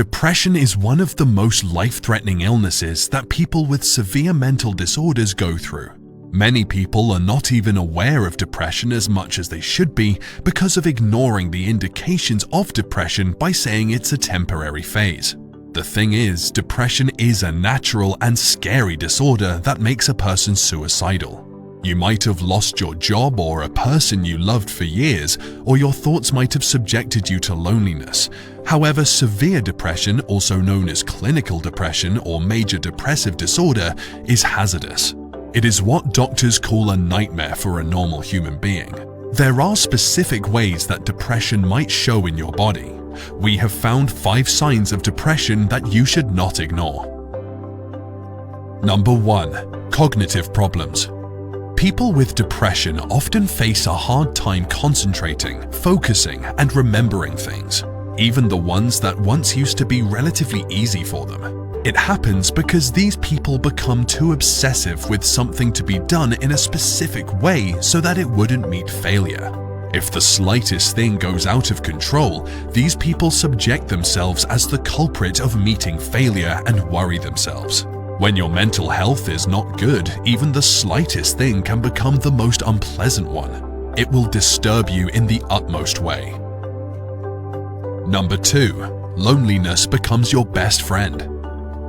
Depression is one of the most life-threatening illnesses that people with severe mental disorders go through. Many people are not even aware of depression as much as they should be because of ignoring the indications of depression by saying it's a temporary phase. The thing is, depression is a natural and scary disorder that makes a person suicidal. You might have lost your job or a person you loved for years, or your thoughts might have subjected you to loneliness. However, severe depression, also known as clinical depression or major depressive disorder, is hazardous. It is what doctors call a nightmare for a normal human being. There are specific ways that depression might show in your body. We have found 5 signs of depression that you should not ignore. Number 1. Cognitive problems. People with depression often face a hard time concentrating, focusing, and remembering things, even the ones that once used to be relatively easy for them. It happens because these people become too obsessive with something to be done in a specific way so that it wouldn't meet failure. If the slightest thing goes out of control, these people subject themselves as the culprit of meeting failure and worry themselves. When your mental health is not good, even the slightest thing can become the most unpleasant one. It will disturb you in the utmost way. Number 2. Loneliness becomes your best friend.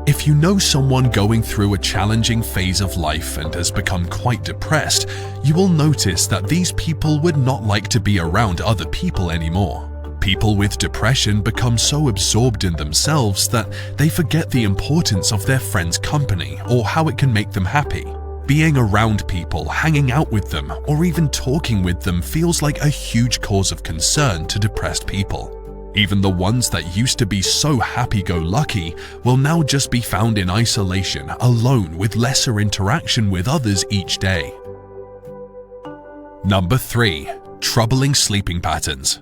If you know someone going through a challenging phase of life and has become quite depressed, you will notice that these people would not like to be around other people anymore. People with depression become so absorbed in themselves that they forget the importance of their friends' company or how it can make them happy. Being around people, hanging out with them, or even talking with them feels like a huge cause of concern to depressed people. Even the ones that used to be so happy-go-lucky will now just be found in isolation, alone with lesser interaction with others each day. Number 3. Troubling sleeping patterns.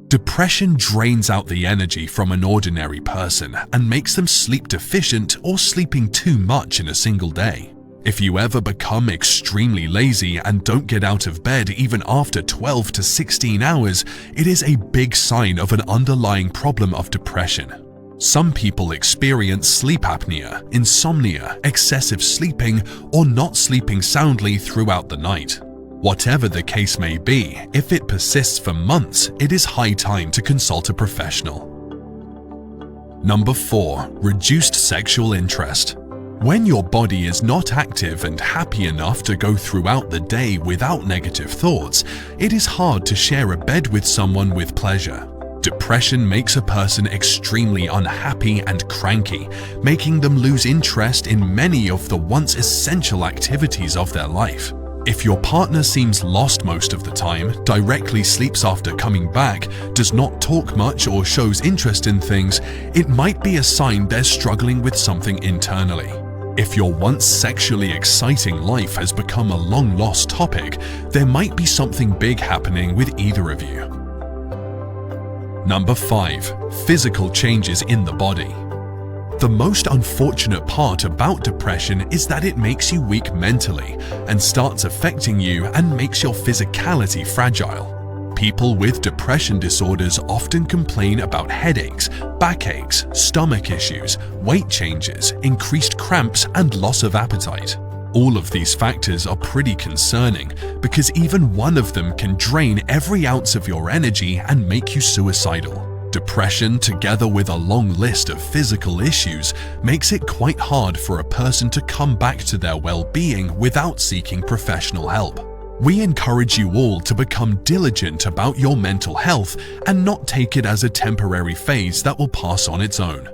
Depression drains out the energy from an ordinary person and makes them sleep deficient or sleeping too much in a single day. If you ever become extremely lazy and don't get out of bed even after 12 to 16 hours, it is a big sign of an underlying problem of depression. Some people experience sleep apnea, insomnia, excessive sleeping, or not sleeping soundly throughout the night. Whatever the case may be, if it persists for months, it is high time to consult a professional. Number 4. Reduced sexual interest. When your body is not active and happy enough to go throughout the day without negative thoughts, it is hard to share a bed with someone with pleasure. Depression makes a person extremely unhappy and cranky, making them lose interest in many of the once essential activities of their life. If your partner seems lost most of the time, directly sleeps after coming back, does not talk much or shows interest in things, it might be a sign they're struggling with something internally. If your once sexually exciting life has become a long-lost topic, there might be something big happening with either of you. Number 5. Physical changes in the body. The most unfortunate part about depression is that it makes you weak mentally and starts affecting you and makes your physicality fragile. People with depression disorders often complain about headaches, backaches, stomach issues, weight changes, increased cramps, and loss of appetite. All of these factors are pretty concerning because even one of them can drain every ounce of your energy and make you suicidal. Depression, together with a long list of physical issues, makes it quite hard for a person to come back to their well-being without seeking professional help. We encourage you all to become diligent about your mental health and not take it as a temporary phase that will pass on its own.